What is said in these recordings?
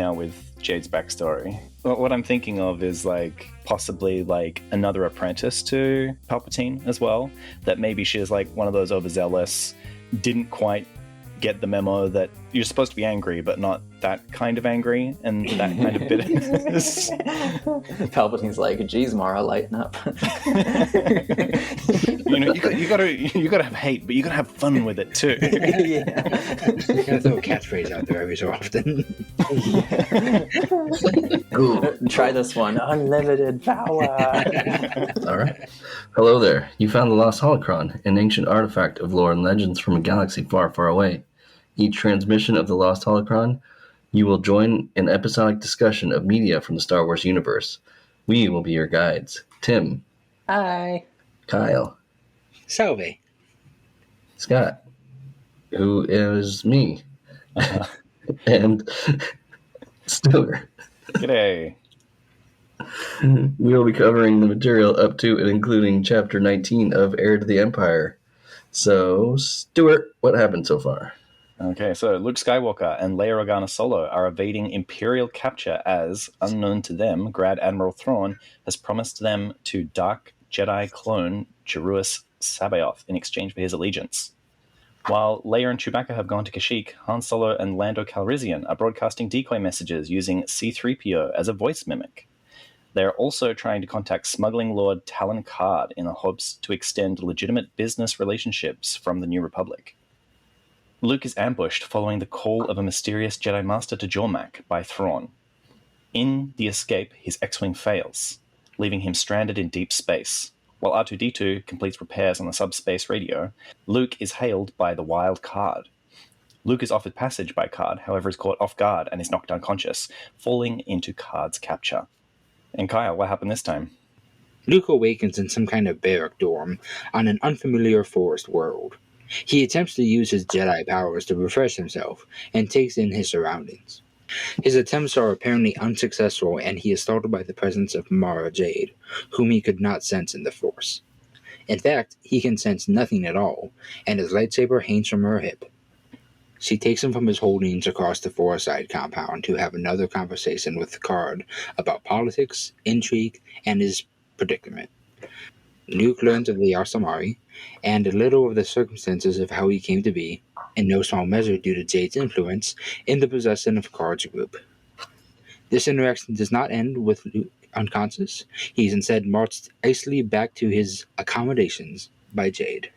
now with Jade's backstory. What I'm thinking of is like possibly like another apprentice to Palpatine as well. That maybe she's like one of those overzealous, didn't quite get the memo that you're supposed to be angry, but not that kind of angry and that kind of bitterness. Palpatine's like, geez, Mara, lighten up. you gotta have hate, but you gotta have fun with it too. You gotta throw a catchphrase out there every so often. Try this one. Unlimited power. All right. Hello there. You found the Lost Holocron, an ancient artifact of lore and legends from a galaxy far, far away. Each transmission of the Lost Holocron, you will join an episodic discussion of media from the Star Wars universe. We will be your guides. Tim. Hi. Kyle. Salve. Scott. Who is me. And Stuart. G'day. We will be covering the material up to and including Chapter 19 of Heir to the Empire. So, Stuart, what happened so far? Okay, so Luke Skywalker and Leia Organa Solo are evading Imperial capture as, unknown to them, Grand Admiral Thrawn has promised them to dark Jedi clone Joruus C'Baoth in exchange for his allegiance. While Leia and Chewbacca have gone to Kashyyyk, Han Solo and Lando Calrissian are broadcasting decoy messages using C-3PO as a voice mimic. They are also trying to contact smuggling lord Talon Karrde in the hopes to extend legitimate business relationships from the New Republic. Luke is ambushed following the call of a mysterious Jedi Master to Jomark by Thrawn. In the escape, his X-Wing fails, leaving him stranded in deep space. While R2-D2 completes repairs on the subspace radio, Luke is hailed by the Wild Karrde. Luke is offered passage by Karrde, however is caught off guard and is knocked unconscious, falling into Karrde's capture. And Kyle, what happened this time? Luke awakens in some kind of barrack dorm on an unfamiliar forest world. He attempts to use his Jedi powers to refresh himself and takes in his surroundings. His attempts are apparently unsuccessful, and he is startled by the presence of Mara Jade, whom he could not sense in the Force. In fact, he can sense nothing at all, and his lightsaber hangs from her hip. She takes him from his holdings across the Forest compound to have another conversation with Karrde about politics, intrigue, and his predicament. Luke learns of the Ysamari and a little of the circumstances of how he came to be, in no small measure due to Jade's influence in the possession of Karrde's group. This interaction does not end with Luke unconscious. He's instead marched icily back to his accommodations by Jade.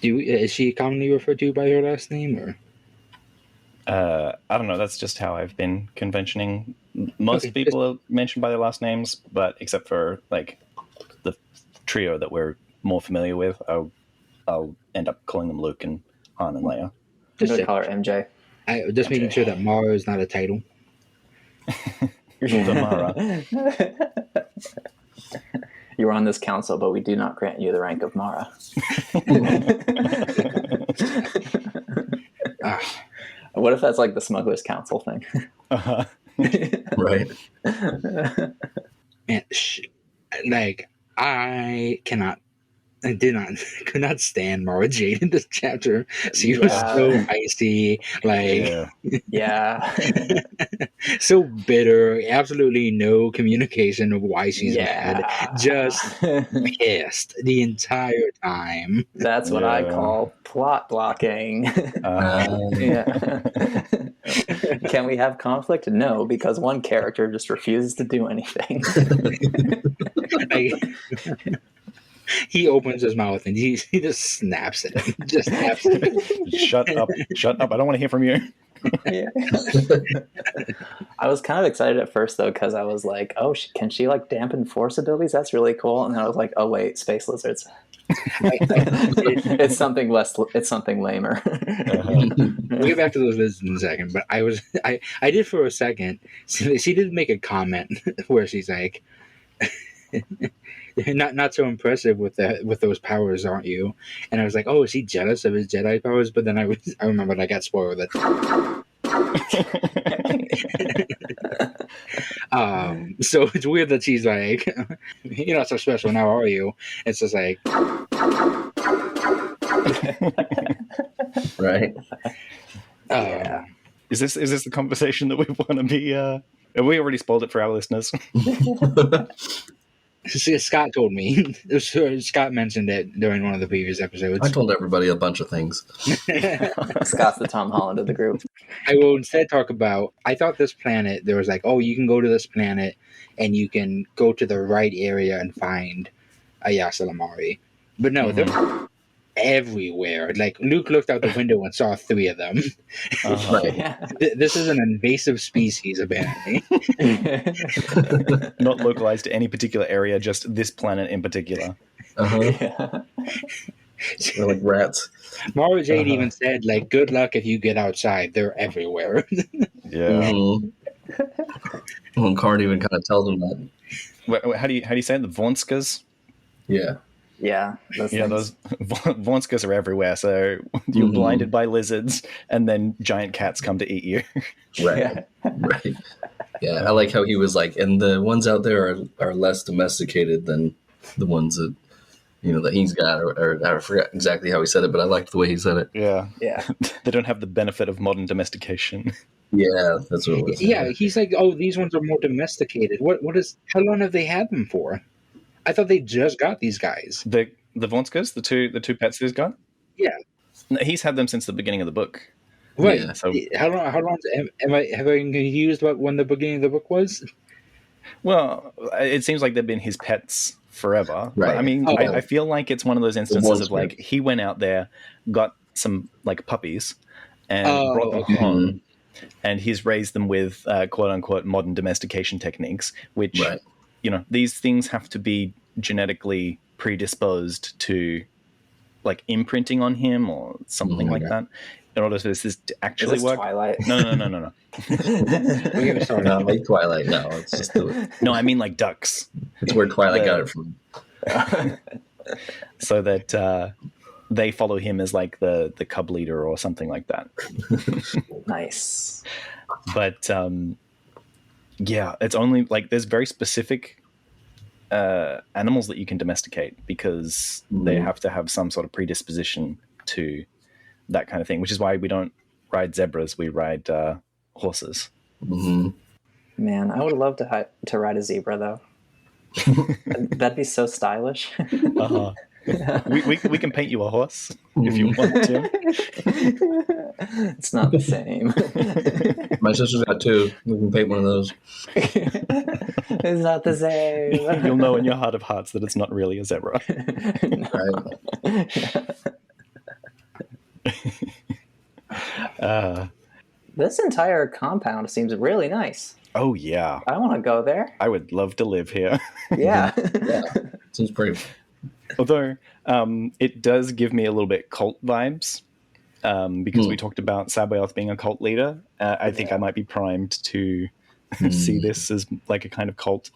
Is she commonly referred to by her last name, or? I don't know. That's just how I've been conventioning. Most people are mentioned by their last names, but except for like the trio that we're more familiar with, I'll end up calling them Luke and Han and Leia. Just call her MJ. Just MJ. Making sure that Mara is not a title. The Mara. You are on this council, but we do not grant you the rank of Mara. What if that's like the Smuggler's Council thing? Uh-huh. Right. Man, I could not stand Mara Jade in this chapter. She was so icy, so bitter, absolutely no communication of why she's mad, just pissed the entire time. That's what I call plot blocking. Can we have conflict? No, because one character just refuses to do anything. He opens his mouth and he just snaps at him. Just snaps at him. Shut up. I don't want to hear from you. I was kind of excited at first, though, because I was like, oh, can she like dampen force abilities? That's really cool. And then I was like, oh, wait, space lizards. It's something less. It's something lamer. We'll get back to those lizards in a second. But I did for a second. She did make a comment where she's like, not so impressive with those powers, aren't you? And I was like, oh, is he jealous of his Jedi powers? But then I remembered I got spoiled that. So it's weird that she's like, you're not so special now, are you? It's just like, right. Yeah. Is this the conversation that we want to be? Have we already spoiled it for our listeners? Scott told me. Scott mentioned it during one of the previous episodes. I told everybody a bunch of things. Scott's the Tom Holland of the group. I will instead talk about, I thought this planet, there was like, oh, you can go to this planet and you can go to the right area and find a Yassalamari. But no, they're everywhere. Like, Luke looked out the window and saw 3 of them. Right. Yeah. This is an invasive species, apparently. Not localized to any particular area, just this planet in particular. Uh-huh. They're like rats. Mara Jade even said, like, good luck if you get outside. They're everywhere. Yeah. Well, Karrde even kind of tells them that. How do you say it? The Vonskas? Yeah. Yeah. Those Vonskas are everywhere. So you're blinded by lizards, and then giant cats come to eat you. Right. Yeah. Right. Yeah, I like how he was like, and the ones out there are less domesticated than the ones that that he's got, or I forgot exactly how he said it, but I liked the way he said it. Yeah. Yeah. They don't have the benefit of modern domestication. Yeah, that's what it was. Yeah, he's like, oh, these ones are more domesticated. How long have they had them for? I thought they just got these guys. The Vonskas, the two pets he's got? Yeah. No, he's had them since the beginning of the book. Right. Yeah, so How long have I confused about when the beginning of the book was? well, it seems like they've been his pets forever. Right. But, I mean, Oh. I feel like it's one of those instances of Vonskas. like he went out there, got some like puppies, and Oh, brought them okay. home, and he's raised them with quote unquote modern domestication techniques, which Right. These things have to be genetically predisposed to like imprinting on him or something like that in order for this to actually Is this work. Twilight? No. We're gonna start Not like Twilight. No, it's just No, I mean like ducks. it's where Twilight got it from. So that they follow him as like the cub leader or something like that. Nice. But yeah, it's only like there's very specific animals that you can domesticate because they have to have some sort of predisposition to that kind of thing, which is why we don't ride zebras, we ride horses. Mm-hmm. Man, I would love to ride a zebra though. That'd be so stylish. Uh-huh. we can paint you a horse if you want to. It's not the same. My sister's got 2. We can paint one of those. It's not the same. You'll know in your heart of hearts that it's not really a zebra. Right. This entire compound seems really nice. Oh yeah, I want to go there. I would love to live here. Yeah. Yeah. Seems pretty. Although it does give me a little bit cult vibes because we talked about C'Baoth being a cult leader. I think I might be primed to see this as like a kind of cult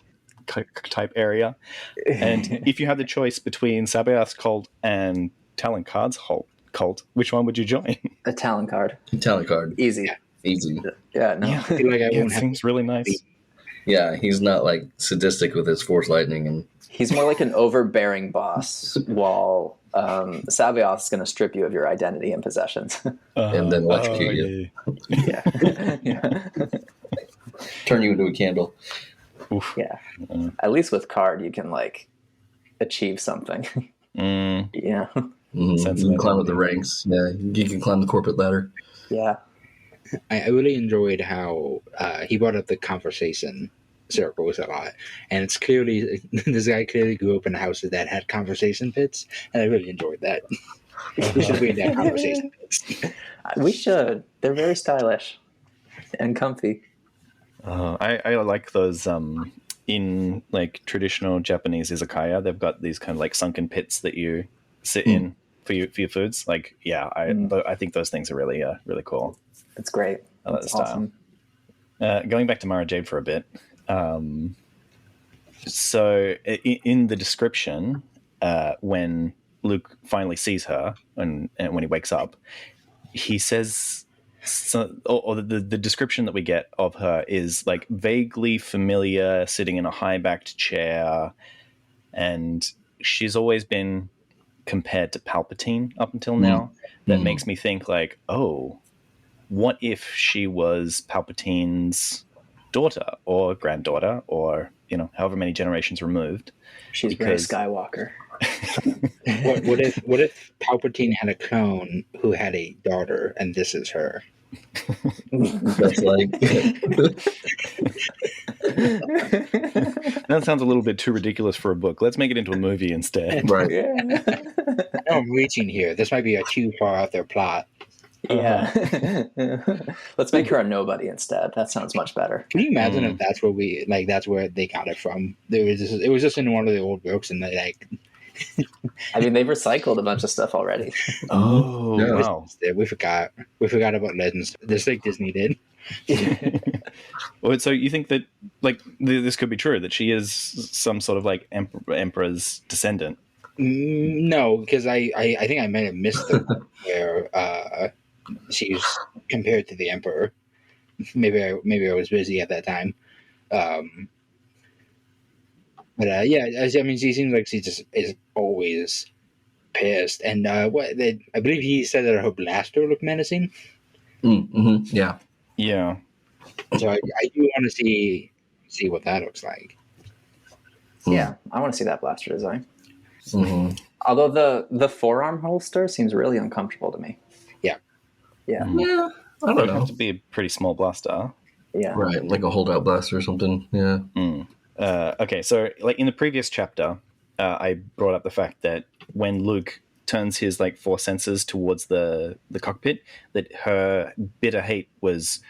type area. And if you had the choice between C'Baoth's cult and Talon Karrde's cult, which one would you join? A Talon Karrde. Talon Karrde. Easy. Easy. Yeah, no. I feel like I Yeah, it won't have seems really nice. Yeah, he's not like sadistic with his force lightning and He's more like an overbearing boss, while C'Baoth's going to strip you of your identity and possessions. and then electrocute you. Yeah. Yeah. Turn you into a candle. Oof. Yeah. At least with Karrde, you can like achieve something. Mm, Yeah. You Sense can of climb up the identity. ranks. Yeah, you can climb the corporate ladder. Yeah. I really enjoyed how he brought up the conversation circles a lot, and it's clearly this guy clearly grew up in houses that had conversation pits, and I really enjoyed that. We should be in that conversation pits. We should. They're very stylish and comfy. I like those in like traditional Japanese izakaya. They've got these kind of like sunken pits that you sit in for your foods. Like, yeah, I think those things are really really cool. It's great. I like the It's style. awesome. Going back to Mara Jade for a bit. So in the description, when Luke finally sees her and when he wakes up, he says, or the description that we get of her is like vaguely familiar, sitting in a high-backed chair, and she's always been compared to Palpatine up until now. That makes me think like, oh, what if she was Palpatine's daughter or granddaughter, or however many generations removed? She's Rey Skywalker. What if Palpatine had a clone who had a daughter, and this is her? That's like That sounds a little bit too ridiculous for a book. Let's make it into a movie instead. right. I'm reaching here. This might be a too far out there plot. Yeah. Let's make her a nobody instead. That sounds much better. Can you imagine if that's where they got it from? It was just in one of the old books, and they like. I mean, they've recycled a bunch of stuff already. Oh, Yeah. wow. We forgot about Legends. Just like Disney did. Well, so you think that this could be true, that she is some sort of like emperor's descendant? No, because I think I might have missed the one where she's compared to the Emperor. Maybe I was busy at that time. But I mean, she seems like she just is always pissed. And I believe he said that her blaster looked menacing. Mm-hmm. Yeah. Yeah. So I do want to see what that looks like. Yeah, I want to see that blaster design. Mm-hmm. Although the forearm holster seems really uncomfortable to me. Yeah. Yeah. Yeah. I It don't would have know. to be a pretty small blaster. Yeah. Right, like a holdout blaster or something. Yeah. Okay, so like in the previous chapter, I brought up the fact that when Luke turns his like force sensors towards the cockpit, that her bitter hate was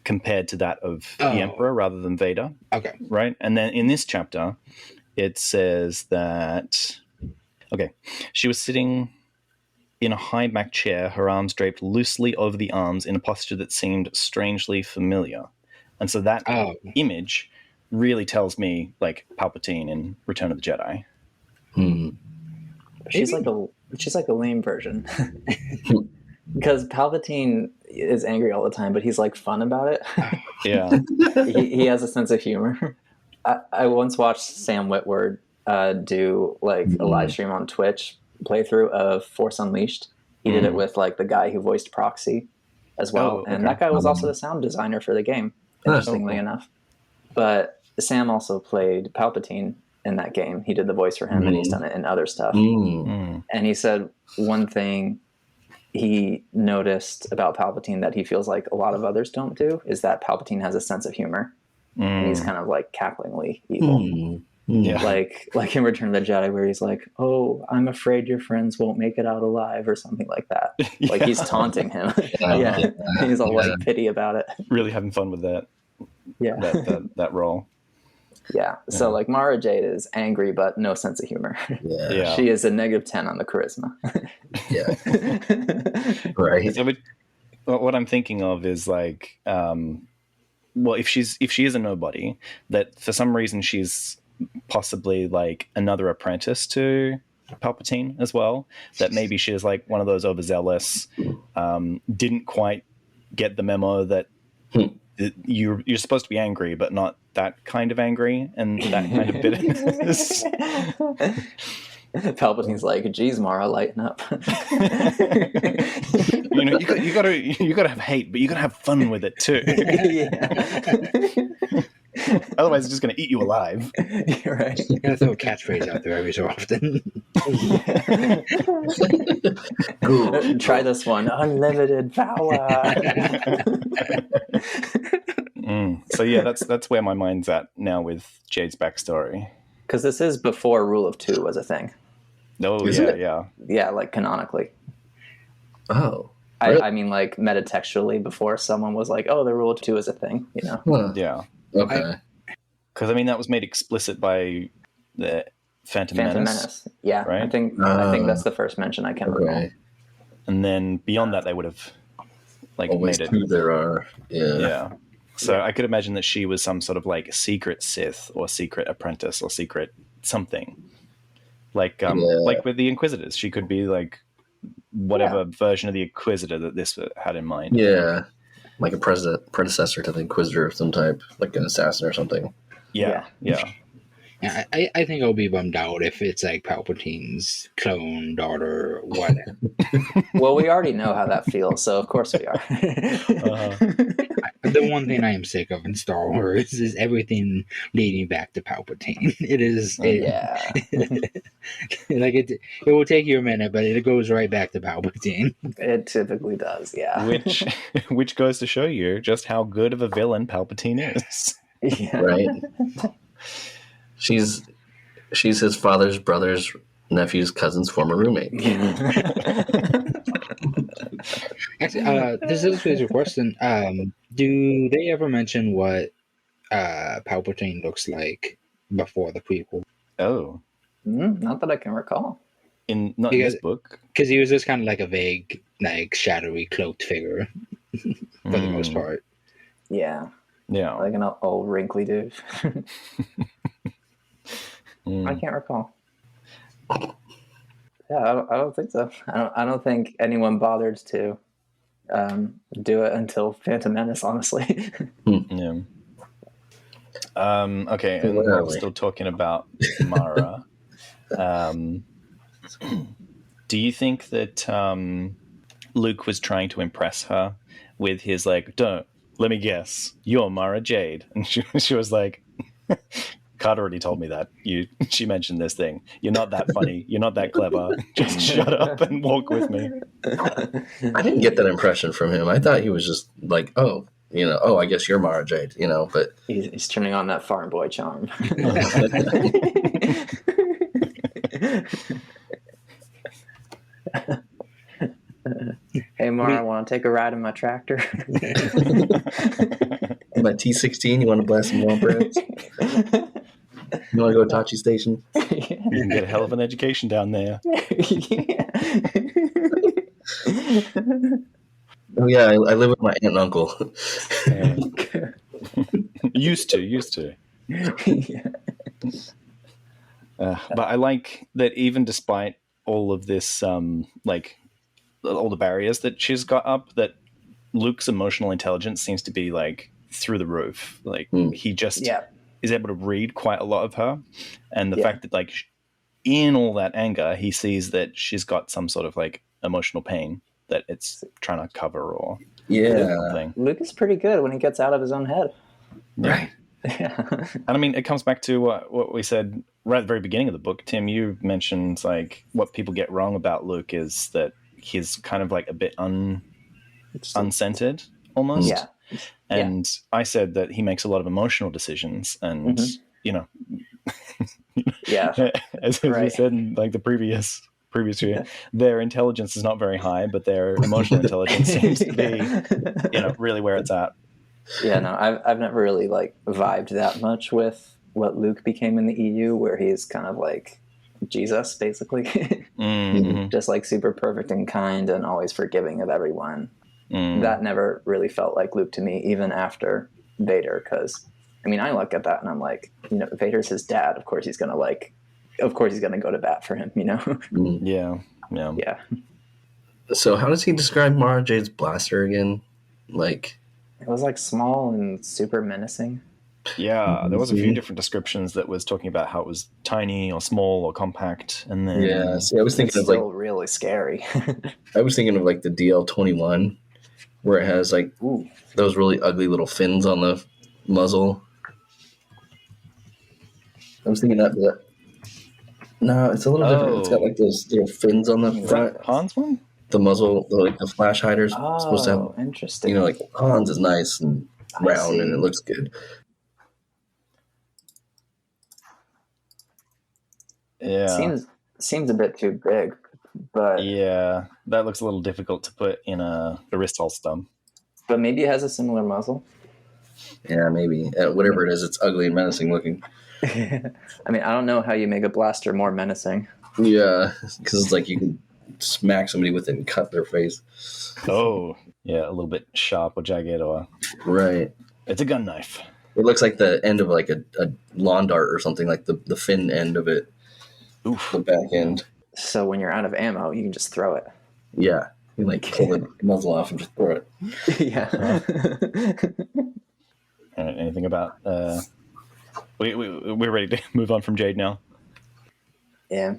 compared to that of the Emperor rather than Vader. Okay. Right? And then in this chapter, it says that she was sitting in a high back chair, her arms draped loosely over the arms in a posture that seemed strangely familiar. And so that image really tells me like Palpatine in Return of the Jedi. She's like a lame version. Because Palpatine is angry all the time, but he's like fun about it. Yeah. he has a sense of humor. I once watched Sam Witwer do like a live stream on Twitch playthrough of Force Unleashed. He did it with like the guy who voiced Proxy as well. And that guy was also the sound designer for the game, interestingly enough. But Sam also played Palpatine in that game. He did the voice for him, and he's done it in other stuff. And he said one thing he noticed about Palpatine that he feels like a lot of others don't do is that Palpatine has a sense of humor. And he's kind of like cacklingly evil. Yeah. Like in Return of the Jedi, where he's like, "Oh, I'm afraid your friends won't make it out alive," or something like that. Like he's taunting him. He's all like pity about it. Really having fun with that. Yeah. That role. Yeah. So like Mara Jade is angry but no sense of humor. Yeah. She is a -10 on the charisma. Right. So what I'm thinking of is like, well, if she is a nobody, that for some reason she's possibly like another apprentice to Palpatine as well. That maybe she's like one of those overzealous, didn't quite get the memo that you're supposed to be angry, but not that kind of angry and that kind of bitterness. Palpatine's like, "Geez, Mara, lighten up." You gotta have hate, but you gotta have fun with it too. Otherwise, it's just gonna eat you alive. You're right. You gotta throw a catchphrase out there every so often. Try this one: unlimited power. So yeah, that's where my mind's at now with Jade's backstory. Because this is before Rule of Two was a thing. Oh, Is yeah, it? yeah. Yeah, like canonically. Oh. Really? I mean, like metatextually, before someone was like, "Oh, the Rule of Two is a thing," you know? Huh. Yeah. Okay. Because I mean, that was made explicit by the Phantom Menace. Yeah, right? I think that's the first mention I can recall. Okay. And then beyond that, they would have like Always made it. two there are. Yeah. Yeah. So I could imagine that she was some sort of like secret Sith or secret apprentice or secret something. Like with the Inquisitors, she could be like whatever version of the Inquisitor that this had in mind. Yeah. Like a predecessor to the Inquisitor of some type, like an assassin or something. Yeah. I think I'll be bummed out if it's like Palpatine's clone daughter, whatever. Well, we already know how that feels, so of course we are. The one thing I am sick of in Star Wars is everything leading back to Palpatine. Yeah. Like it will take you a minute, but it goes right back to Palpatine. It typically does, yeah. Which goes to show you just how good of a villain Palpatine is. Yeah. Right. She's his father's brother's nephew's cousin's former roommate. Actually, this is a question. Do they ever mention what Palpatine looks like before the prequel? Oh, Not that I can recall. in this book, because he was just kind of like a vague, like shadowy, cloaked figure for the most part. Yeah. Yeah. Like an old wrinkly dude. I can't recall. Yeah, I don't think so. I don't think anyone bothered to do it until Phantom Menace, honestly. Yeah. Okay, and we're still talking about Mara. Do you think that Luke was trying to impress her with his like, don't, let me guess, you're Mara Jade? And she was like, Karrde already told me that. She mentioned this thing. You're not that funny. You're not that clever. Just shut up and walk with me. I didn't get that impression from him. I thought he was just like, oh, I guess you're Mara Jade, but He's turning on that farm boy charm. Hey, Mara, want to take a ride in my tractor? My T-16, you want to blast some womp rats? You want to go to Tachi Station? You can get a hell of an education down there. Oh yeah, I live with my aunt and uncle. Used to. Yeah. But I like that even despite all of this, like all the barriers that she's got up, that Luke's emotional intelligence seems to be like through the roof. Like he just is able to read quite a lot of her, and the fact that like in all that anger, he sees that she's got some sort of like emotional pain that it's trying to cover or something. Luke is pretty good when he gets out of his own head. Right. Yeah. And I mean, it comes back to what we said right at the very beginning of the book. Tim, you mentioned like what people get wrong about Luke is that he's kind of like a bit uncentered almost. Yeah. And I said that he makes a lot of emotional decisions, and as we said in like the previous year, their intelligence is not very high, but their emotional intelligence seems to be, really where it's at. Yeah, no, I've never really like vibed that much with what Luke became in the EU, where he's kind of like Jesus, basically. Just like super perfect and kind and always forgiving of everyone. That never really felt like Luke to me, even after Vader, because I mean, I look at that and I'm like, Vader's his dad. Of course he's gonna go to bat for him, Yeah. So how does he describe Mara Jade's blaster again? Like, it was like small and super menacing. Yeah, there was a few different descriptions that was talking about how it was tiny or small or compact, and then I was thinking of like really scary. I was thinking of like the DL-21, where it has like those really ugly little fins on the muzzle. I was thinking that. No, it's a little different. It's got like those little fins on the front. Han's one? The muzzle, like the flash hider's supposed to have. Interesting. Like Han's is nice and round and it looks good. Yeah. Seems a bit too big, but yeah, that looks a little difficult to put in a wrist holster. But maybe it has a similar muzzle. Yeah, maybe. Whatever it is, it's ugly and menacing looking. I mean, I don't know how you make a blaster more menacing. Yeah, because it's like you can smack somebody with it and cut their face. Oh, yeah, a little bit sharp or jagged, or right. It's a gun knife. It looks like the end of like a lawn dart or something, like the fin end of it. Oof. The back end. So when you're out of ammo, you can just throw it. Yeah, you like pull the muzzle off and just throw it. Yeah. Anything about We're ready to move on from Jade now. Yeah,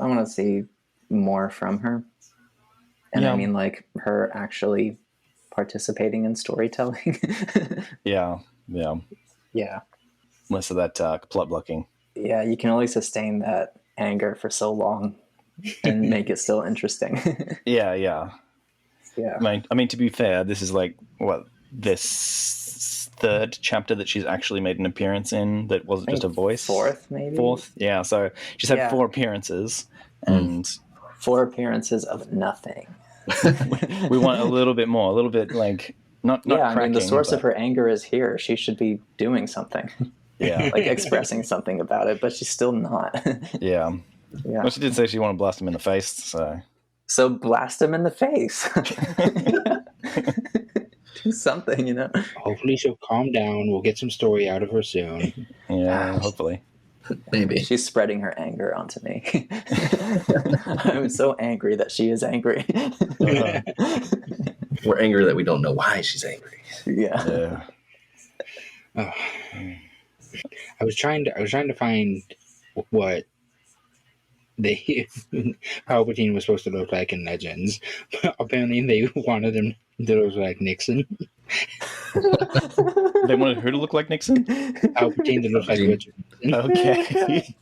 I want to see more from her, and Yeah. I mean like her actually participating in storytelling. Yeah. Yeah, Less of that plot blocking. yeah, you can only sustain that anger for so long and make it still interesting. Yeah. Yeah, I mean, to be fair, this is like this third chapter that she's actually made an appearance in that wasn't just a voice. Fourth, maybe. Yeah. So she's had Yeah. 4 appearances, and 4 appearances of nothing. we want a little bit more, a little bit like not Yeah, cracking, I mean the source but, of her anger is here. She should be doing something. Yeah. Like expressing something about it, but she's still not. Yeah. Yeah. Well, she did say she wanted to blast him in the face, So blast him in the face. Do something, you know. Hopefully she'll calm down. We'll get some story out of her soon. Yeah, hopefully. Maybe. She's spreading her anger onto me. I'm so angry that she is angry. We're angry that we don't know why she's angry. Yeah. Oh. I was trying to find what Palpatine was supposed to look like in Legends. But apparently they wanted him to look like Nixon. They wanted who to look like Nixon? Palpatine to look like Richard Nixon. Okay.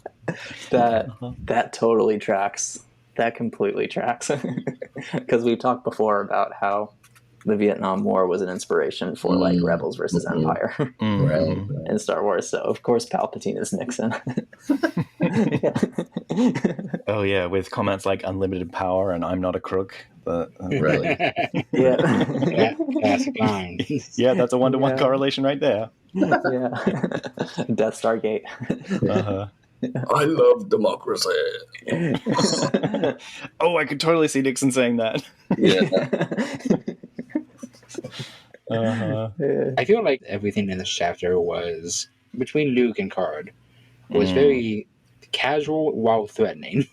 That totally tracks. That completely tracks. Because we've talked before about how the Vietnam War was an inspiration for like Rebels versus Empire in Star Wars. So of course Palpatine is Nixon. Oh yeah, with comments like unlimited power and I'm not a crook. Right. Yeah. Classic line. Yeah, that's a 1-to-1 correlation right there. Yeah. Death Star Gate. Uh-huh. I love democracy. Oh, I could totally see Nixon saying that. Yeah. Uh-huh. I feel like everything in this chapter was between Luke and Karrde was very casual while threatening.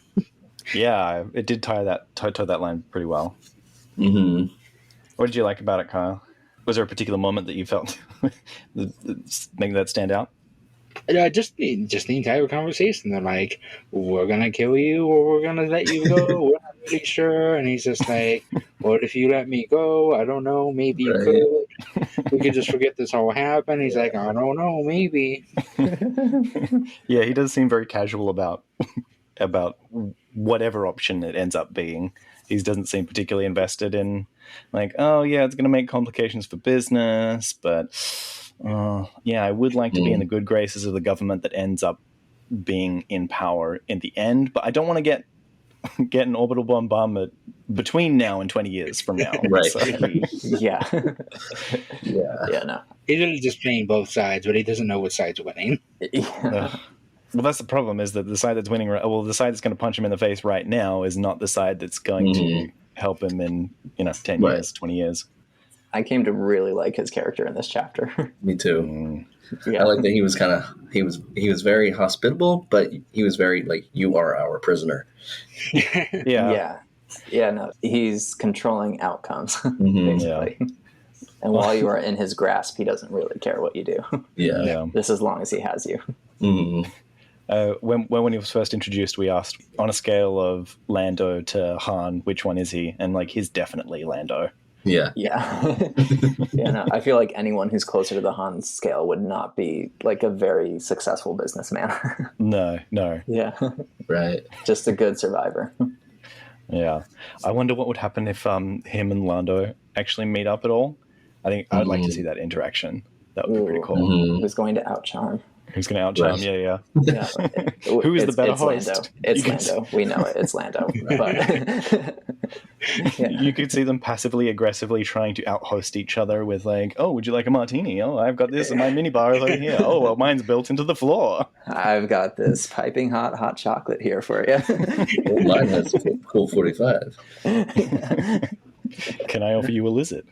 Yeah, it did toe that line pretty well. Mm-hmm. What did you like about it, Kyle? Was there a particular moment that you felt making that stand out? Just the entire conversation. They're like, "We're gonna kill you, or we're gonna let you go. We're not really sure." And he's just like, "What if you let me go? I don't know. Maybe you could. We could just forget this all happened." He's like, "I don't know. Maybe." Yeah, he does seem very casual about whatever option it ends up being. He doesn't seem particularly invested in, like, oh yeah, it's going to make complications for business, but yeah, I would like to be in the good graces of the government that ends up being in power in the end, but I don't want to get an orbital bomb between now and 20 years from now. Right. So. Yeah. Yeah. No. He's really just playing both sides, but he doesn't know which side's winning. Yeah. Well, that's the problem, is that the side that's winning, the side that's going to punch him in the face right now is not the side that's going to help him in 10 years, 20 years. I came to really like his character in this chapter. Me too. Yeah. I like that he was he was very hospitable, but he was very like, you are our prisoner. Yeah. No, he's controlling outcomes Mm-hmm. basically. And while you are in his grasp, he doesn't really care what you do. Yeah. Just as long as he has you. Mm-hmm. When he was first introduced, we asked on a scale of Lando to Han, which one is he? And like, he's definitely Lando. Yeah. Yeah. No, I feel like anyone who's closer to the Han scale would not be like a very successful businessman. No. Yeah. Right. Just a good survivor. Yeah. I wonder what would happen if him and Lando actually meet up at all. I think I'd like to see that interaction. That would be pretty cool. Who's going to outcharm? Who's going to outcharm? Yeah. Who is the better host? Lando. It's Lando. We know it. It's Lando. But you could see them passively aggressively trying to out-host each other with like, oh, would you like a martini? Oh, I've got this and my minibar is over here. Oh, well, mine's built into the floor. I've got this piping hot chocolate here for you. Well, mine has a cool 45. Can I offer you a lizard?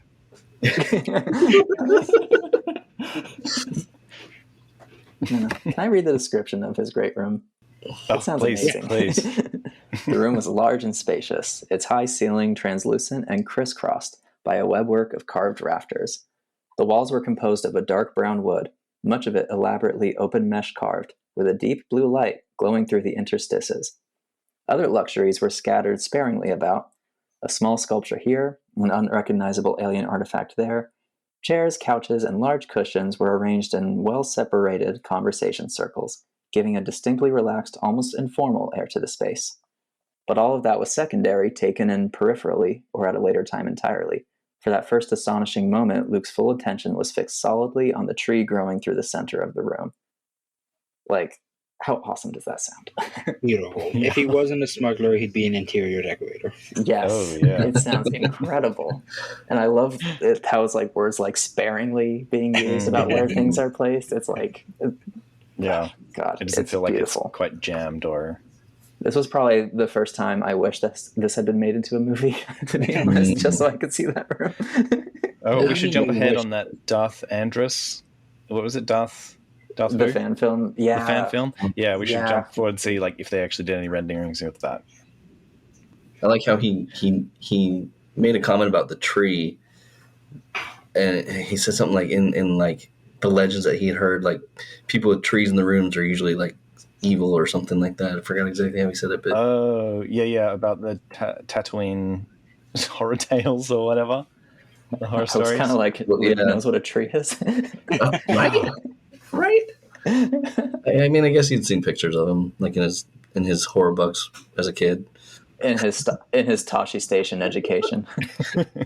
Can I read the description of his great room? It sounds amazing. Please. The room was large and spacious, its high ceiling translucent and crisscrossed by a webwork of carved rafters. The walls were composed of a dark brown wood, much of it elaborately open mesh carved, with a deep blue light glowing through the interstices. Other luxuries were scattered sparingly about. A small sculpture here, an unrecognizable alien artifact there. Chairs, couches, and large cushions were arranged in well-separated conversation circles, giving a distinctly relaxed, almost informal air to the space. But all of that was secondary, taken in peripherally, or at a later time entirely. For that first astonishing moment, Luke's full attention was fixed solidly on the tree growing through the center of the room. Like, how awesome does that sound? Beautiful. If he wasn't a smuggler, he'd be an interior decorator. Yes. Oh, yeah. It sounds incredible. And I love it, how it's like words like sparingly being used about where things are placed. It's like, Yeah. God, It doesn't it's feel like beautiful. it's quite jammed or... This was probably the first time I wish this had been made into a movie, to be honest, just so I could see that room. Oh, we should jump ahead wish- on that Darth Andrus. What was it? Darth The who? fan film. Yeah. The fan film? Yeah, we should Yeah. jump forward and see like if they actually did any renderings with that. I like how he made a comment about the tree, and he said something like in like the legends that he had heard, like people with trees in the rooms are usually like evil or something like that. I forgot exactly how he said it, but Oh, yeah, about the Tatooine horror tales or whatever. The horror I was stories. kind of like, Well, Luke yeah. knows what a tree is. right, right. I mean, I guess he'd seen pictures of him, like in his horror books as a kid. in his Tashi Station education.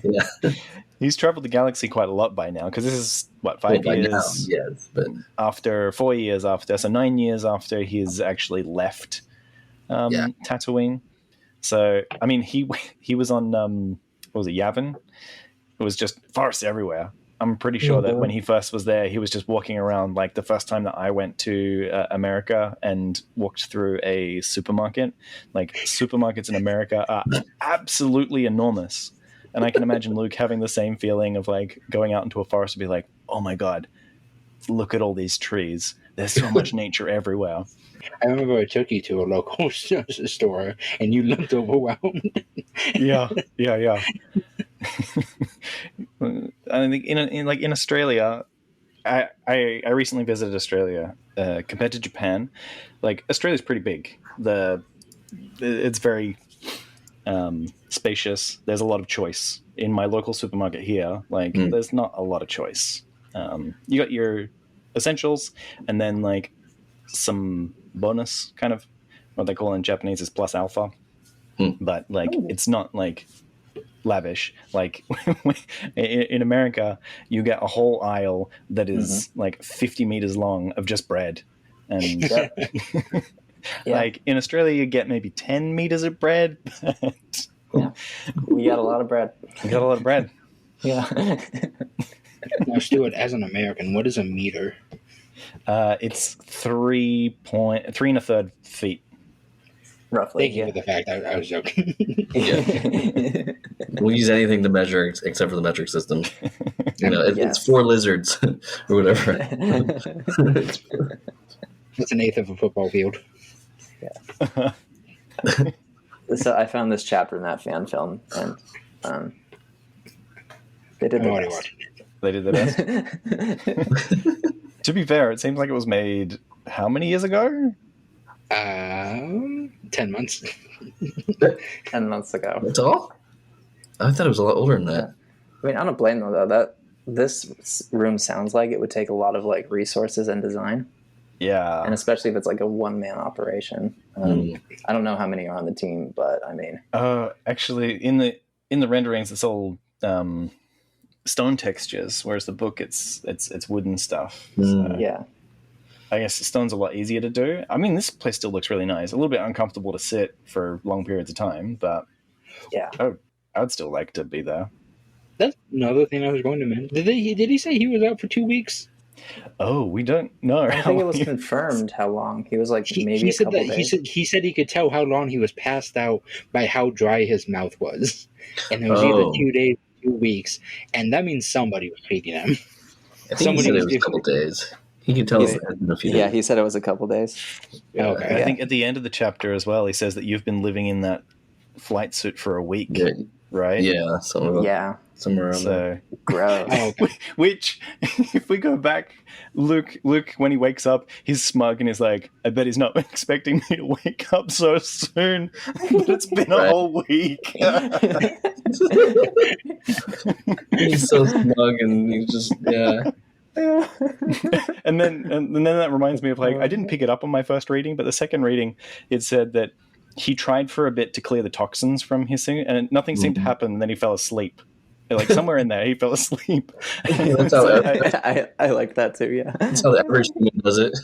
Yeah, He's traveled the galaxy quite a lot by now, because this is, what, Well, 5 by now, years yes, but after, 4 years after, so 9 years after he's actually left Yeah. Tatooine. So, I mean, he was on, what was it, Yavin? It was just forests everywhere. I'm pretty sure that when he first was there, he was just walking around, like the first time that I went to America and walked through a supermarket. Like, supermarkets in America are absolutely enormous. And I can imagine Luke having the same feeling of like going out into a forest and be like, oh my God, look at all these trees. There's so much nature everywhere. I remember I took you to a local store and you looked overwhelmed. Yeah. I think in Australia, I recently visited Australia. Compared to Japan, like Australia's pretty big. It's very spacious. There's a lot of choice in my local supermarket here. Like there's not a lot of choice. You got your essentials, and then like some bonus, kind of what they call in Japanese is plus alpha. But like it's not like lavish. Like in America, you get a whole aisle that is like 50 meters long of just bread, and like in Australia, you get maybe 10 meters of bread. Yeah, we got a lot of bread. You got a lot of bread. Yeah. Now, Stuart, as an American, what is a meter? It's 3.3 feet. Roughly. Thank you for the fact I was joking. we'll use anything to measure except for the metric system. You know, it's 4 lizards or whatever. It's an eighth of a football field. Yeah. So I found this chapter in that fan film, and they did I'm the already best. watching it. They did the best. To be fair, it seems like it was made how many years ago? 10 months. 10 months ago. That's all? I thought it was a lot older than that. I mean, I don't blame them though. That this room sounds like it would take a lot of like resources and design, Yeah. and especially if it's like a one-man operation. I don't know how many are on the team, but I mean, Actually, in the renderings, it's all stone textures, whereas the book it's wooden stuff. So yeah. I guess the stone's a lot easier to do. I mean, this place still looks really nice. A little bit uncomfortable to sit for long periods of time, but Yeah. I would still like to be there. That's another thing I was going to mention. Did he say he was out for 2 weeks? Oh, we don't know. I think it was confirmed how long. He was like maybe a couple days. He said he could tell how long he was passed out by how dry his mouth was. And it was either 2 days, 2 weeks. And that means somebody was feeding him. I think he said it was a couple days. He could tell us in a few days. Yeah, he said it was a couple days. Okay. I think at the end of the chapter as well, he says that you've been living in that flight suit for a week. Yeah, right? Yeah, somewhere around there. So Gross. Oh, okay. which, if we go back, Luke, when he wakes up, he's smug and he's like, "I bet he's not expecting me to wake up so soon." But it's been a Right. whole week. He's so smug and he's just and then that reminds me of, like, I didn't pick it up on my first reading, but the second reading, it said that he tried for a bit to clear the toxins from his thing, and nothing seemed to happen. And then he fell asleep. Like somewhere in there, he fell asleep. That's how I like that too. Yeah. that's how the average human does it.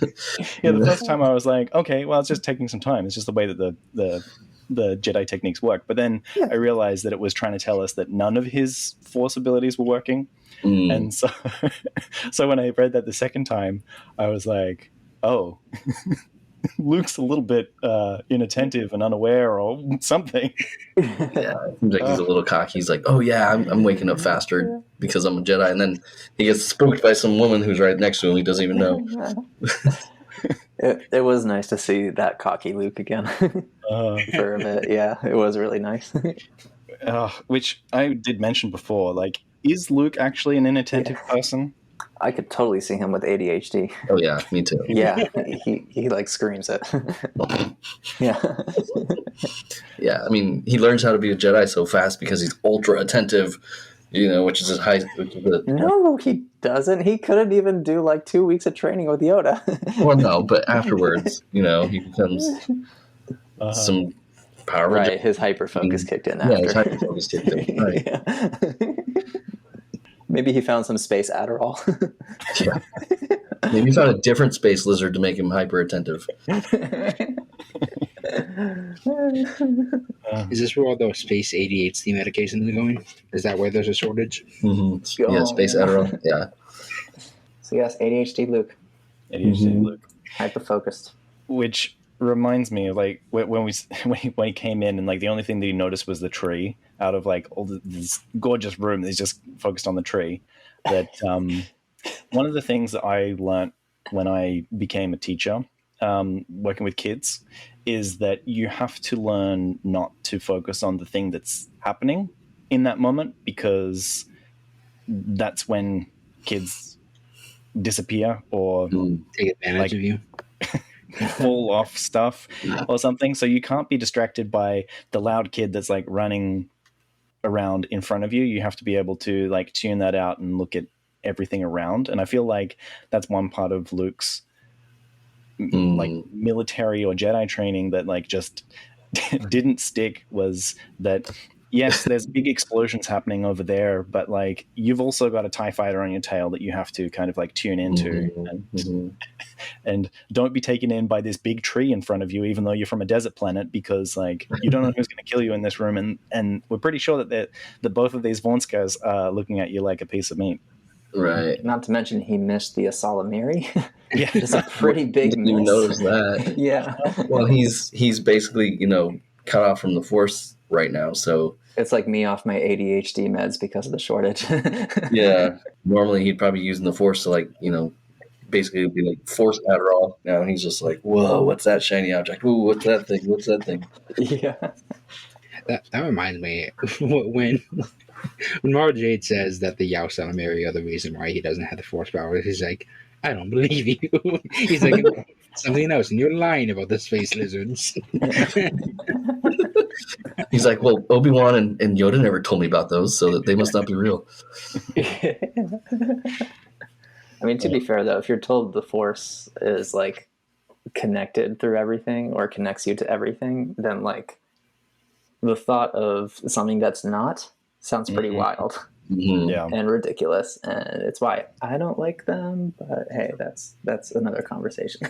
Yeah, the first time I was like, okay, well, it's just taking some time. It's just the way that the Jedi techniques work. But then I realized that it was trying to tell us that none of his Force abilities were working. And so when I read that the second time, I was like, oh, Luke's a little bit inattentive and unaware or something. Yeah, it seems like he's a little cocky. He's like, oh yeah, I'm waking up faster because I'm a Jedi. And then he gets spooked by some woman who's right next to him. He doesn't even know. It was nice to see that cocky Luke again for a bit. Yeah, it was really nice. Which I did mention before. Like, is Luke actually an inattentive person? I could totally see him with ADHD. Oh yeah, me too. Yeah, he like screams it. Yeah. Yeah, I mean, he learns how to be a Jedi so fast because he's ultra attentive, which is his high. No, he doesn't. He couldn't even do like 2 weeks of training with Yoda. Well, no, but afterwards, he becomes some power. Right, his hyper focus kicked in after. Yeah, his hyper focus kicked in. Right. Yeah. Maybe he found some space Adderall. Yeah. Maybe he found a different space lizard to make him hyper attentive. Is this where all those space ADHD medications are going? Is that where there's a shortage? Mm-hmm. Yeah, space Adderall. Yeah. So yes, ADHD Luke. ADHD Luke. Hyper focused. Which reminds me of, like, when he came in, and like the only thing that he noticed was the tree out of like all this gorgeous room. He's just focused on the tree. That one of the things that I learned when I became a teacher, working with kids, is that you have to learn not to focus on the thing that's happening in that moment, because that's when kids disappear or take advantage of you. fall off stuff or something. So you can't be distracted by the loud kid that's like running around in front of you. You have to be able to like tune that out and look at everything around. And I feel like that's one part of Luke's like military or Jedi training that like just didn't stick, was that yes, there's big explosions happening over there, but like you've also got a TIE fighter on your tail that you have to kind of like tune into, and don't be taken in by this big tree in front of you, even though you're from a desert planet, because like you don't know who's going to kill you in this room, and we're pretty sure that both of these Vonskas are looking at you like a piece of meat. Right. Not to mention he missed the Asala Mary. Yeah, it's a pretty big Didn't even miss. notice that. Yeah. Well, he's basically cut off from the Force right now, so it's like me off my ADHD meds because of the shortage. yeah. Normally he'd probably using the Force to like basically it'd be like Force Adderall. Now he's just like, whoa, what's that shiny object? Ooh, what's that thing? What's that thing? Yeah. That reminds me when Mara Jade says that the Yaosala Mary are the reason why he doesn't have the Force power. He's like, I don't believe you. He's like, something else, and you're lying about the space lizards. He's like, well, Obi-Wan and Yoda never told me about those, so that they must not be real. I mean, to be fair, though, if you're told the Force is like connected through everything or connects you to everything, then like the thought of something that's not sounds pretty wild and ridiculous. And it's why I don't like them. But hey, that's another conversation.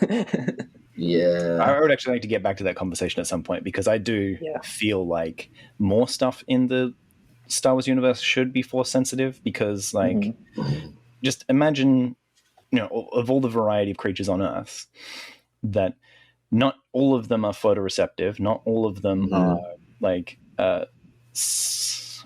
Yeah. I would actually like to get back to that conversation at some point, because I do feel like more stuff in the Star Wars universe should be Force sensitive, because like just imagine, of all the variety of creatures on Earth, that not all of them are photoreceptive, not all of them are like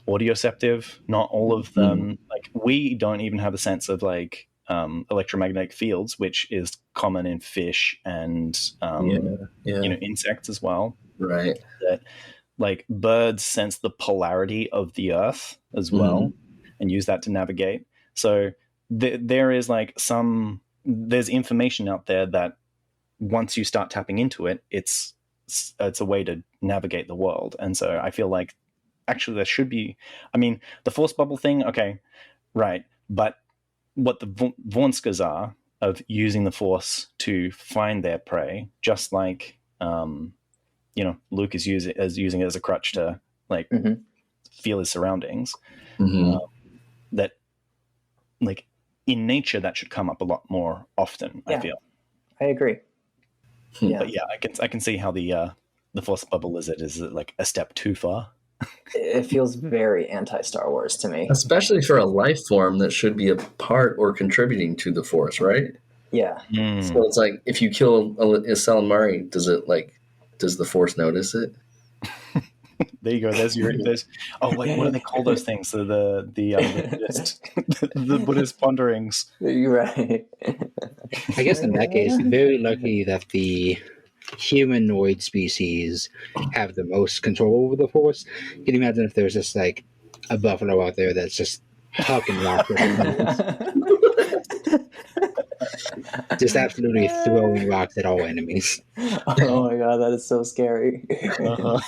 audioceptive, not all of them like we don't even have a sense of like electromagnetic fields, which is common in fish and insects as well. Right. That like birds sense the polarity of the Earth as well, and use that to navigate. So there is like there's information out there that once you start tapping into it, it's a way to navigate the world. And so I feel like actually there should be, I mean, the force bubble thing, okay, right, but what the Vonskas are of using the force to find their prey, just like Luke is using it as a crutch to like feel his surroundings. That like in nature that should come up a lot more often. I feel. I agree. Yeah. But yeah, I can see how the force bubble lizard is like a step too far. It feels very anti-Star Wars to me. Especially for a life form that should be a part or contributing to the Force, right? Yeah. So it's like, if you kill a calamari, does the Force notice it? There you go. Oh wait, what do they call those things? So the Buddhist ponderings. You're right. I guess in that case, very lucky that the humanoid species have the most control over the Force. Can you imagine if there's just like a buffalo out there that's just hucking rocks with just absolutely throwing rocks at all enemies. Oh my god, that is so scary. Or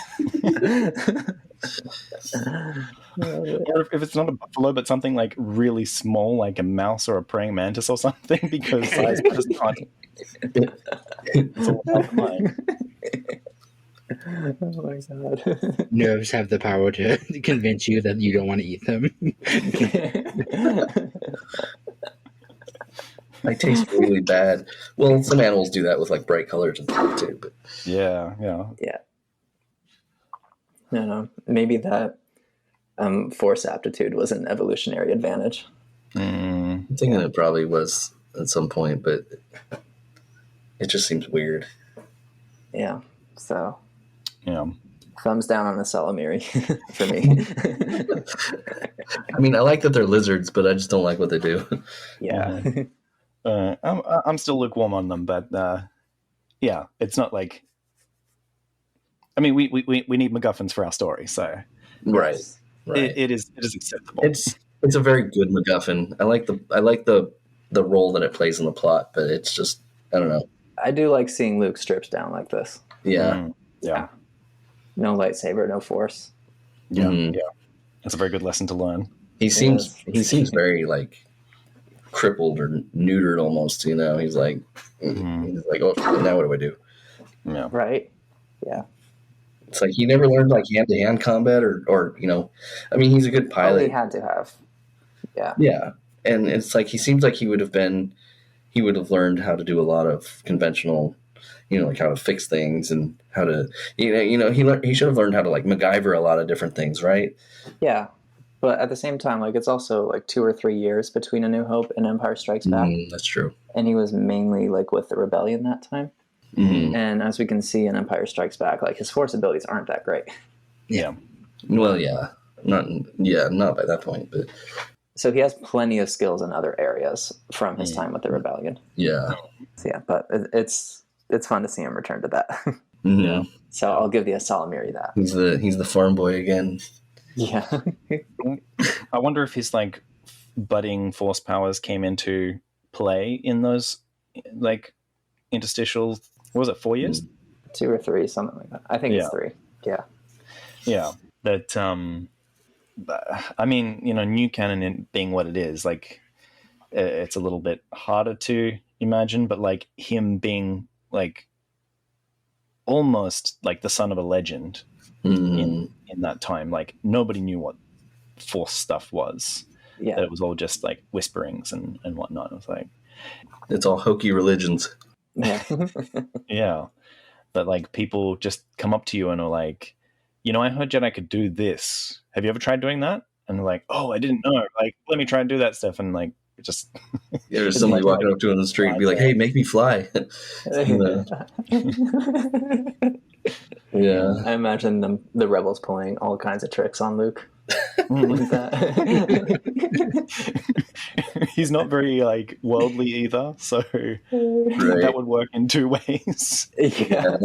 if it's not a buffalo, but something like really small, like a mouse or a praying mantis or something, because size just can't. It's all about mine. Oh my god. Nerves have the power to convince you that you don't want to eat them. They taste really bad. Well, some animals do that with like bright colors and stuff too. But Yeah. No. Maybe that force aptitude was an evolutionary advantage. I'm thinking it probably was at some point, but it just seems weird. Yeah. So. Yeah. Thumbs down on the Salamiri for me. I mean, I like that they're lizards, but I just don't like what they do. Yeah. I'm still lukewarm on them, but yeah, it's not like. I mean, we need MacGuffins for our story, so Right. It is acceptable. It's a very good MacGuffin. I like the role that it plays in the plot, but it's just, I don't know. I do like seeing Luke stripped down like this. Yeah. Yeah. No lightsaber, no force. Yeah. Yeah. That's a very good lesson to learn. He seems very like crippled or neutered almost, you know. He's like, oh, now what do I do? Yeah. Right. Yeah. It's like he never learned like hand-to-hand combat or you know, I mean, he's a good pilot. He had to have. Yeah. Yeah. And it's like he seems like he would have learned how to do a lot of conventional, you know, like how to fix things and how to, he should have learned how to like MacGyver a lot of different things, right? Yeah. But at the same time, like it's also like 2 or 3 years between A New Hope and Empire Strikes Back. That's true. And he was mainly like with the rebellion that time. And as we can see in Empire Strikes Back, like his force abilities aren't that great. Yeah. Well, yeah. Not by that point, but so he has plenty of skills in other areas from his time with the rebellion. Yeah. So yeah, but it's fun to see him return to that. Yeah. So I'll give the Salamiri that. He's the farm boy again. Yeah. I wonder if his like budding force powers came into play in those like interstitial. What was it, 4 years? 2 or 3, something like that. I think it's 3. Yeah. Yeah. That I mean, you know, new canon being what it is, like it's a little bit harder to imagine, but like him being like almost like the son of a legend in that time, like nobody knew what force stuff was. Yeah. That it was all just like whisperings and whatnot. It was like it's all hokey religions. Yeah. Yeah. But like people just come up to you and are like, you know, I heard Jedi could do this. Have you ever tried doing that? And they're like, oh, I didn't know. Like, let me try and do that stuff. And like, just there's somebody walking up to him in the street and be like, hey, make me fly. Yeah. I imagine the rebels pulling all kinds of tricks on Luke. Look at that. He's not very like worldly either, so that would work in two ways. Yeah.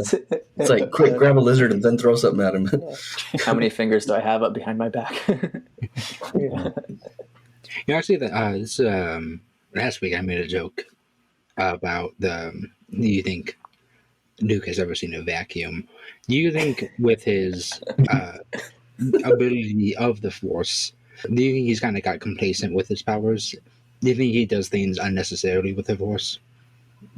It's like, quick, grab a lizard and then throw something at him. How many fingers do I have up behind my back? Yeah. You know, actually, last week I made a joke about do you think Luke has ever seen a vacuum? Do you think with his ability of the Force, do you think he's kind of got complacent with his powers? Do you think he does things unnecessarily with the Force?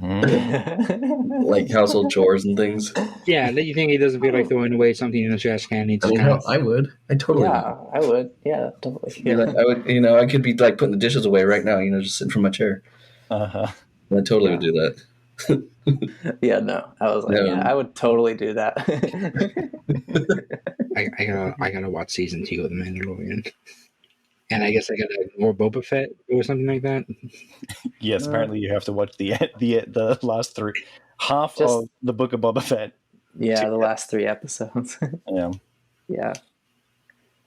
Like household chores and things. Yeah, do you think he doesn't feel like throwing away something in the trash can? He just I would. I totally would. Yeah, I would. Yeah, totally. Yeah. I would. I could be like putting the dishes away right now. Just sitting from my chair. Uh-huh. I totally would do that. Yeah, no. I was like, No. yeah, I would totally do that. I gotta watch season 2 of The Mandalorian. And I guess I gotta ignore Boba Fett or something like that. Yes, apparently you have to watch the last half of the Book of Boba Fett. Yeah, the last 3 episodes. Yeah. Yeah.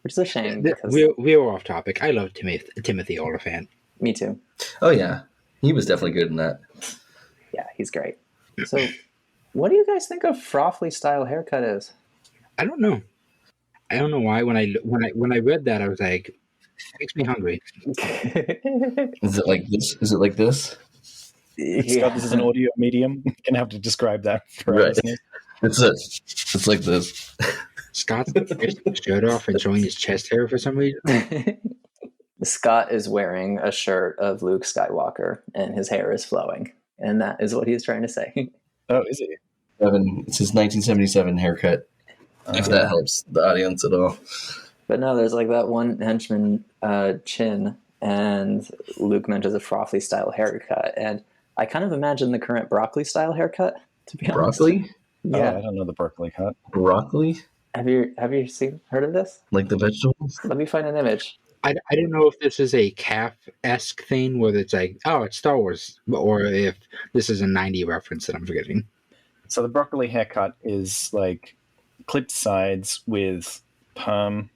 Which is a shame because We're off topic. I love Timothy Oliphant. me too. Oh yeah, he was definitely good in that. Yeah, he's great. So, what do you guys think of Frothly style haircut is? I don't know. I don't know why. When I read that, I was like, makes me hungry. Is it like this? Is it like this? Scott, this is an audio medium. You're gonna have to describe that for our Right. listeners. It's like this. Scott's taking his shirt off and showing his chest hair for some reason. Scott is wearing a shirt of Luke Skywalker, and his hair is flowing, and that is what he's trying to say. Oh, is it? It's his 1977 haircut. If that helps the audience at all. But no, there's like that one henchman, Chin, and Luke mentions a Frothly style haircut, and I kind of imagine the current broccoli style haircut. To be honest, Broccoli? Oh, yeah. I don't know the broccoli cut. Broccoli? Have you heard of this? Like the vegetables? Let me find an image. I don't know if this is a calf-esque thing where it's like, oh, it's Star Wars, or if this is a 90 reference that I'm forgetting. So the broccoli haircut is like clipped sides with perm,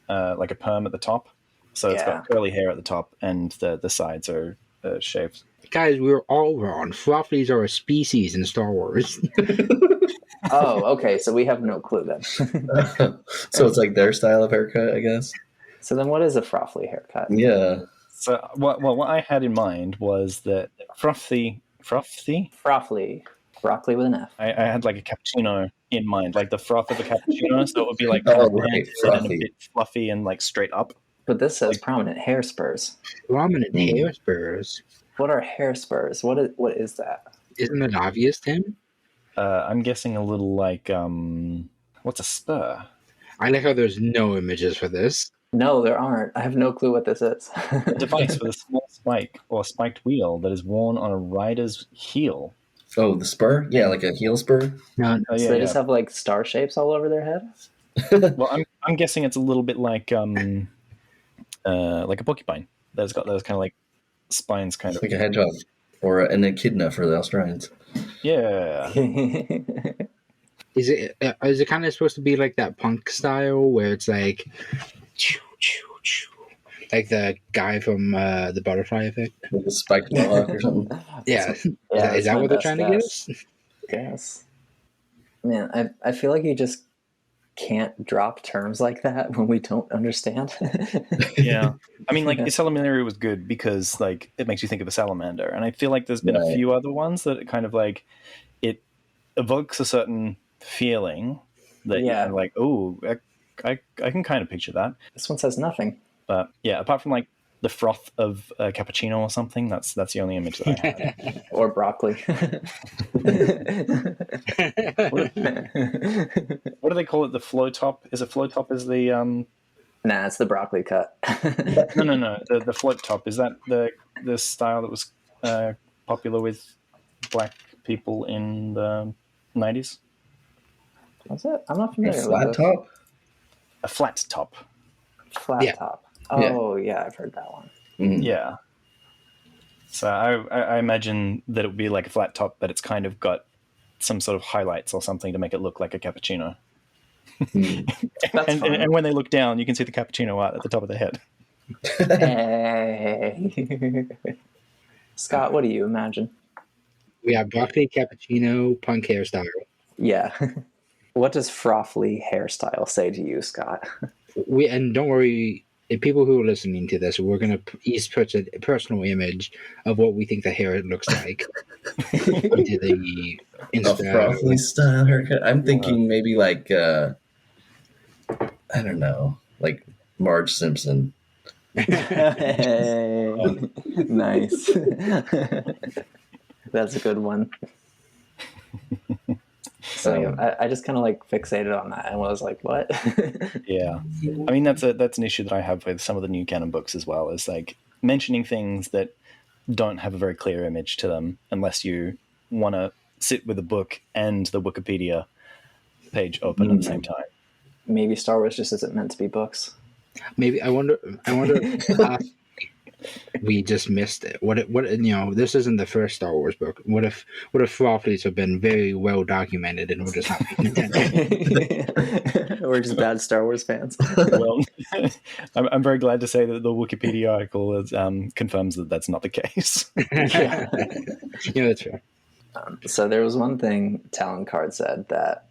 like a perm at the top. So it's got curly hair at the top, and the sides are shaved. Guys, we're all wrong. Frothlies are a species in Star Wars. Oh, okay. So we have no clue then. So it's like their style of haircut, I guess. So then, what is a Frothly haircut? Yeah. So what I had in mind was that frothy. Frothly, broccoli with an F. I had like a cappuccino in mind, like the froth of a cappuccino. So it would be like Oh, kind of right, and a frothy. bit fluffy and like straight up. But this says prominent hair spurs. Prominent hair spurs. What are hair spurs? What is that? Isn't it obvious, Tim? I'm guessing a little like what's a spur? I like how there's no images for this. No, there aren't. I have no clue what this is. A device with a small spike or spiked wheel that is worn on a rider's heel. Oh, the spur? Yeah, like a heel spur? No, Oh, So yeah, they yeah. just have like star shapes all over their head? Well, I'm guessing it's a little bit like a porcupine that's got those kind of like spines, kind of. Like a hedgehog. Or an echidna for the Australians. Yeah. is it kind of supposed to be like that punk style where it's like, choo, choo, choo, like the guy from the Butterfly Effect? Like a spiked mohawk or something. Yeah, Yeah, is that's that my what they're best trying to get guess. us? Yes. Man, I feel like you just can't drop terms like that when we don't understand. Yeah. I mean, like, Salamander was good because, like, it makes you think of a salamander. And I feel like there's been a few other ones that kind of, like, it evokes a certain feeling that you're like, oh, I can kind of picture that. This one says nothing. But, yeah, apart from, like, the froth of a cappuccino or something, that's the only image that I have. Or broccoli. What do they call it? The flow top? Is it flow top is the... Nah, it's the broccoli cut. No. The float top, is that the style that was popular with black people in the 90s? What's it? I'm not A familiar flat with top? A flat top. Flat top. Oh, yeah, I've heard that one. Mm. Yeah. So I imagine that it would be like a flat top, but it's kind of got some sort of highlights or something to make it look like a cappuccino. and when they look down, you can see the cappuccino art at the top of the head. Hey. Scott, what do you imagine? We have broccoli cappuccino punk hairstyle. Yeah. What does frothly hairstyle say to you, Scott? And don't worry, if people who are listening to this, we're going to each put a personal image of what we think the hair looks like into the A frothy style haircut. I'm thinking maybe like I don't know, like Marge Simpson. Hey. Nice. That's a good one. So I just kind of like fixated on that and was like, what? Yeah. I mean, that's an issue that I have with some of the new canon books as well, is like mentioning things that don't have a very clear image to them unless you want to sit with a book and the Wikipedia page open at the same time. Maybe Star Wars just isn't meant to be books. Maybe I wonder we just missed it. What this isn't the first Star Wars book. What if Frothlys have been very well documented and we're just not paying attention? We're just bad Star Wars fans. Well, I'm very glad to say that the Wikipedia article is, confirms that that's not the case. Yeah, that's fair. So there was one thing Talon Karrde said that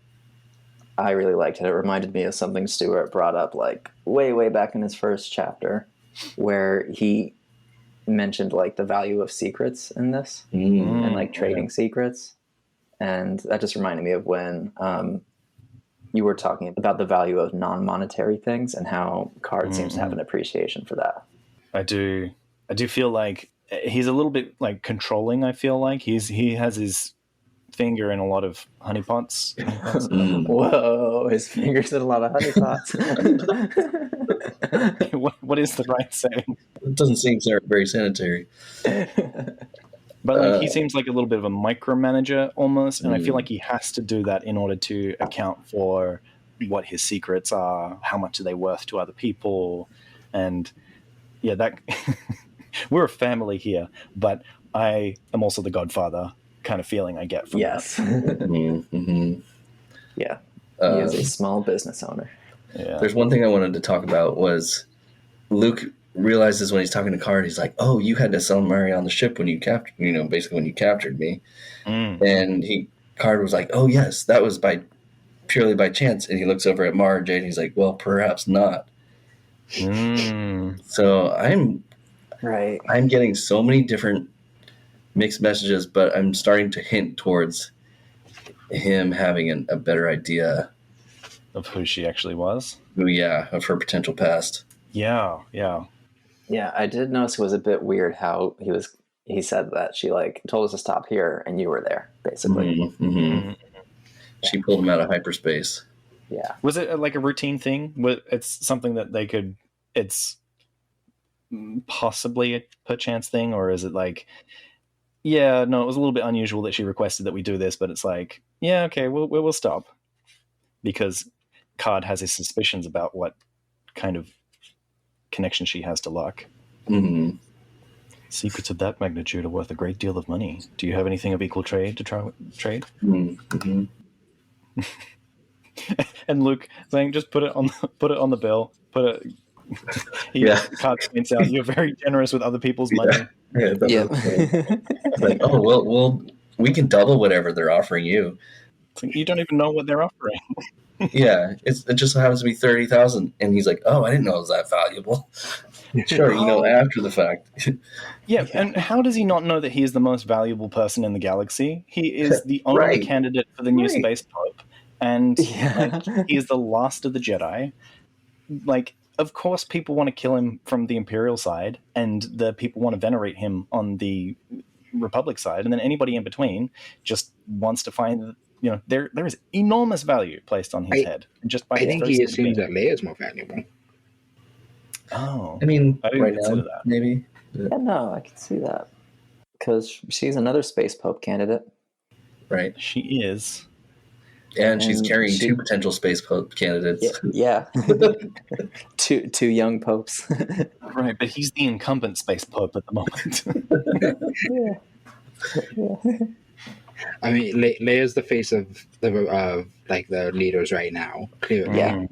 I really liked. It reminded me of something Stuart brought up like way back in his first chapter, where he mentioned like the value of secrets in this and like trading secrets. And that just reminded me of when you were talking about the value of non-monetary things and how Karrde seems to have an appreciation for that. I do feel like he's a little bit like controlling. I feel like he has his finger in a lot of honeypots. Whoa, his fingers in a lot of honeypots. What is the right saying? It doesn't seem very sanitary. But like, he seems like a little bit of a micromanager almost, and I feel like he has to do that in order to account for what his secrets are, how much are they worth to other people, and yeah, that we're a family here, but I am also the godfather kind of feeling I get from yes. that. Yeah, he is a small business owner. Yeah. There's one thing I wanted to talk about was Luke realizes when he's talking to Karrde, he's like, "Oh, you had to sell Mary on the ship when you captured, basically when you captured me." And Karrde was like, "Oh yes, that was purely by chance." And he looks over at Marge and he's like, "Well, perhaps not." So I'm getting so many different mixed messages, but I'm starting to hint towards him having a better idea of who she actually was. Of her potential past. Yeah. Yeah, I did notice it was a bit weird how he said that she like told us to stop here and you were there, basically. She pulled him out of hyperspace. Yeah. Was it like a routine thing? It's something that it's possibly a perchance thing, or is it like, yeah, no, it was a little bit unusual that she requested that we do this, but it's like, yeah, okay, we'll stop. Because Karrde has his suspicions about what kind of connection she has to luck. Secrets of that magnitude are worth a great deal of money. Do you have anything of equal trade to trade? And Luke saying, just put it on the bill. Karrde points out, you're very generous with other people's money. Like, oh well, we can double whatever they're offering you. You don't even know what they're offering. Yeah, it just happens to be 30,000, and he's like, "Oh, I didn't know it was that valuable." Sure, after the fact. Yeah, and how does he not know that he is the most valuable person in the galaxy? He is the only candidate for the new space pope, and he is the last of the Jedi. Like, of course, people want to kill him from the Imperial side, and the people want to venerate him on the Republic side, and then anybody in between just wants to find. There is enormous value placed on his head. Just by I think he assumes that Leia is more valuable. Oh, I mean, I didn't consider that. Maybe. Yeah, no, I can see that because she's another space pope candidate. Right, she is, and she's carrying two potential space pope candidates. Yeah, two young popes. Right, but he's the incumbent space pope at the moment. I mean, Leia's the face of the like the leaders right now, clearly. Yeah.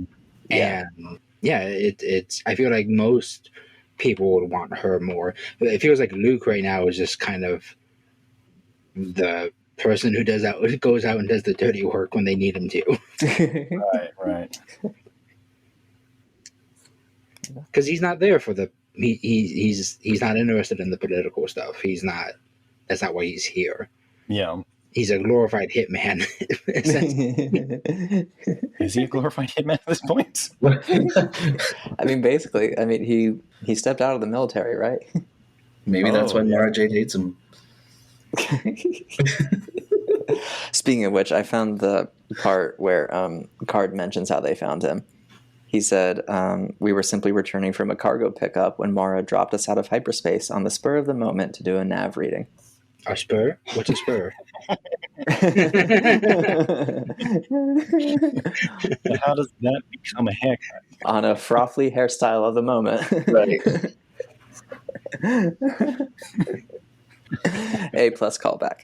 And it's. I feel like most people would want her more. But it feels like Luke right now is just kind of the person who goes out and does the dirty work when they need him to. Right. Because he's not there for the. He's not interested in the political stuff. That's not why he's here. Yeah. He's a glorified hitman. Is he a glorified hitman at this point? I mean, basically, I mean, he stepped out of the military, right? Maybe that's why Mara Jade hates him. Speaking of which, I found the part where Karrde mentions how they found him. He said, we were simply returning from a cargo pickup when Mara dropped us out of hyperspace on the spur of the moment to do a nav reading. A spur? What's a spur? How does that become a haircut? On a frothy hairstyle of the moment. Right. A+ callback.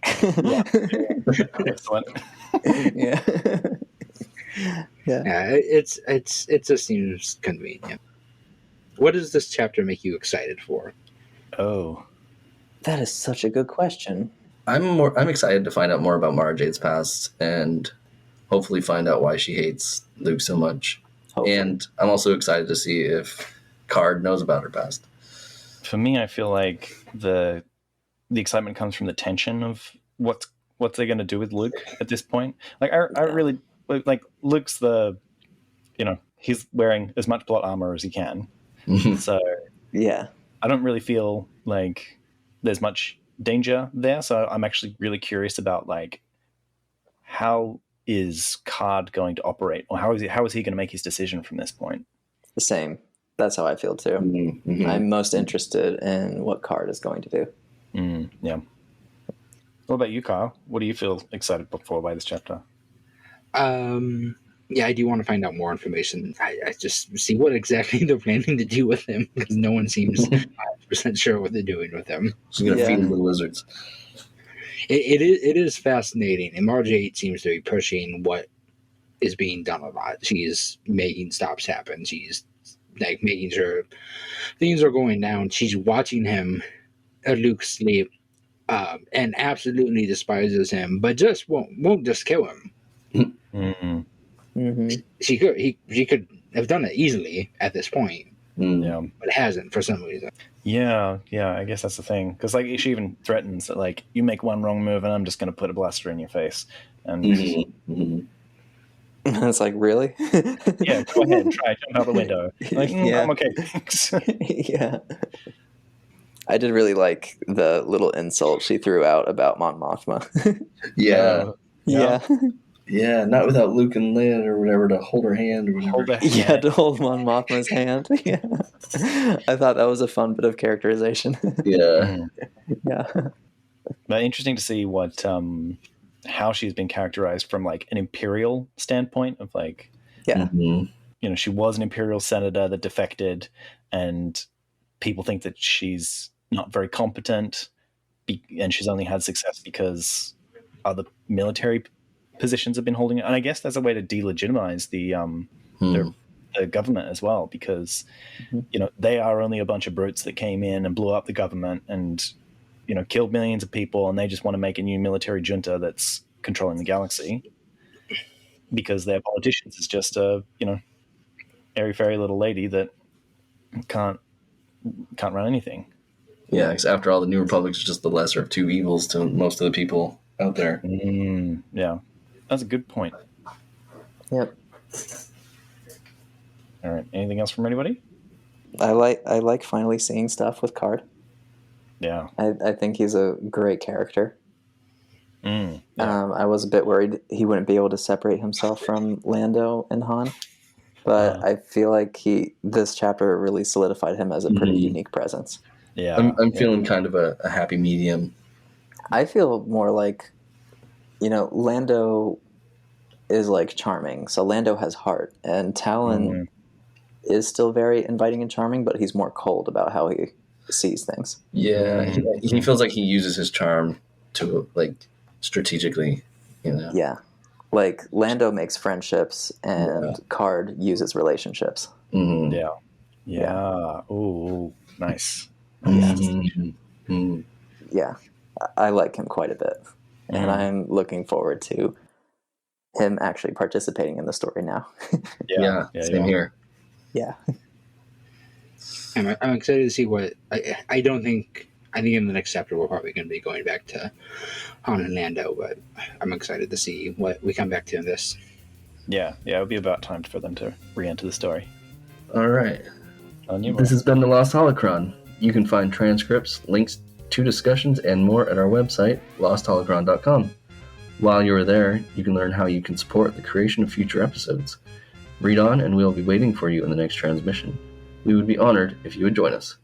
Excellent. Yeah. Yeah, it just seems convenient. What does this chapter make you excited for? Oh. That is such a good question. I'm excited to find out more about Mara Jade's past and hopefully find out why she hates Luke so much. Hopefully. And I'm also excited to see if Karrde knows about her past. For me, I feel like the excitement comes from the tension of what they're going to do with Luke at this point. Like I really like Luke's he's wearing as much plot armor as he can. So Yeah. I don't really feel like there's much danger there. So I'm actually really curious about like how is Karrde going to operate, or how is he going to make his decision from this point? The same. That's how I feel too. Mm-hmm. I'm most interested in what Karrde is going to do. Yeah. What about you, Kyle? What do you feel excited for by this chapter? Yeah, I do want to find out more information. I just see what exactly they're planning to do with him, because no one seems 100% sure what they're doing with him. She's going to feed him to the lizards. It is fascinating, and Mara Jade seems to be pushing what is being done a lot. She's making stops happen. She's like making sure things are going down. She's watching him, Luke, sleep, and absolutely despises him, but just won't just kill him. Mm-hmm. Mm-hmm. She could have done it easily at this point, Yeah. but hasn't for some reason. Yeah, I guess that's the thing. Because like she even threatens that like you make one wrong move and I'm just going to put a blaster in your face. And It's like, really? yeah, go ahead, try jump out the window. Like, Yeah. I'm okay, thanks. Yeah. I did really like the little insult she threw out about Mon Mothma. Yeah. Yeah. Yeah, not without Luke and Leia or whatever to hold her hand or whatever. Hold that. Yeah, to hold Mon Mothma's hand. Yeah. I thought that was a fun bit of characterization. Yeah. Yeah. But interesting to see what how she's been characterized from like an Imperial standpoint of like, Yeah. Mm-hmm. She was an Imperial senator that defected, and people think that she's not very competent, and she's only had success because other military positions have been holding it. And I guess that's a way to delegitimize the government as well, because they are only a bunch of brutes that came in and blew up the government and killed millions of people, and they just want to make a new military junta that's controlling the galaxy because their politicians is just a airy fairy little lady that can't run anything. Yeah, because after all, the New Republic is just the lesser of two evils to most of the people out there. Yeah, that's a good point. Yep. All right, anything else from anybody? I like finally seeing stuff with Karrde. Yeah. I think he's a great character. Yeah. I was a bit worried he wouldn't be able to separate himself from Lando and Han, but I feel like this chapter really solidified him as a pretty unique presence. Yeah. I'm feeling kind of a happy medium. I feel more like, Lando is like charming, so Lando has heart, and Talon is still very inviting and charming, but he's more cold about how he sees things. Yeah, he feels like he uses his charm to like strategically. Yeah. Like, Lando makes friendships, and Karrde uses relationships. Mm-hmm. Yeah. Ooh, nice. Mm-hmm. Yeah. I like him quite a bit. And I'm looking forward to him actually participating in the story now. Yeah, same here. Yeah. I'm excited to see what I think in the next chapter we're probably going to be going back to Han and Lando, but I'm excited to see what we come back to in this. Yeah, it'll be about time for them to re-enter the story. All right. This has been The Lost Holocron. You can find transcripts, links to discussions, and more at our website, lostholocron.com. While you are there, you can learn how you can support the creation of future episodes. Read on, and we'll be waiting for you in the next transmission. We would be honored if you would join us.